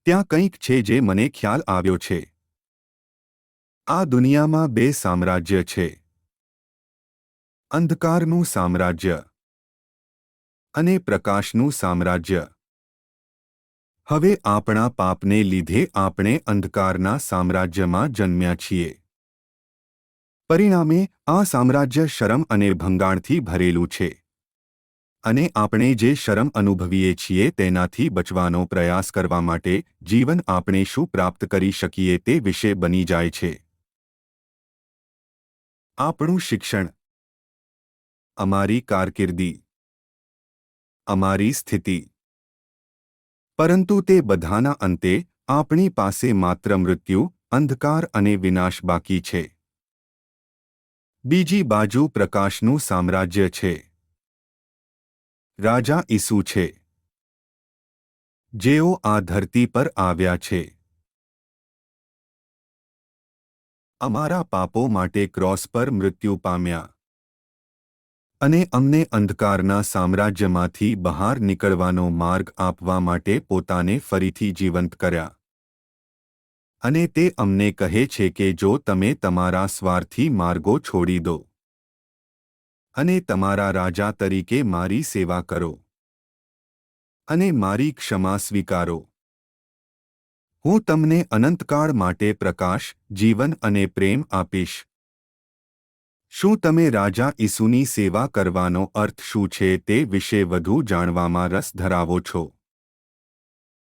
ત્યાં કંઈક છે જે મને ખ્યાલ આવ્યો છે. આ દુનિયામાં બે સામ્રાજ્ય છે, અંધકારનું સામ્રાજ્ય અને પ્રકાશનું સામ્રાજ્ય. હવે આપણા પાપને લીધે આપણે અંધકારના સામ્રાજ્યમાં જન્મ્યા છીએ. પરિણામે આ સામ્રાજ્ય શરમ અને ભંગાણથી ભરેલું છે. અને આપણે જે શરમ અનુભવીએ છીએ તેનાથી બચવાનો પ્રયાસ કરવા માટે જીવન આપણે શું પ્રાપ્ત કરી શકીએ તે વિશે બની જાય છે. આપણું શિક્ષણ, અમારી કારકિર્દી, અમારી સ્થિતિ. પરંતુ તે બધાના અંતે આપણી પાસે માત્ર મૃત્યુ, અંધકાર અને વિનાશ બાકી છે. બીજી બાજુ પ્રકાશનું સામ્રાજ્ય છે. રાજા ઈસુ છે, જેઓ આ ધરતી પર આવ્યા છે. અમારા પાપો માટે ક્રોસ પર મૃત્યુ પામ્યા અને અમને અંધકારના સામ્રાજ્યમાંથી બહાર નીકળવાનો માર્ગ આપવા માટે પોતાને ફરીથી જીવંત કર્યા. અને તે અમને કહે છે કે જો તમે તમારા સ્વાર્થી માર્ગો છોડી દો અને તમારા રાજા તરીકે મારી સેવા કરો અને મારી ક્ષમા સ્વીકારો, હું તમને અનંતકાળ માટે પ્રકાશ, જીવન અને પ્રેમ આપીશ. શું તમે રાજા ઈસુની સેવા કરવાનો અર્થ શું છે તે વિશે વધુ જાણવામાં રસ ધરાવો છો?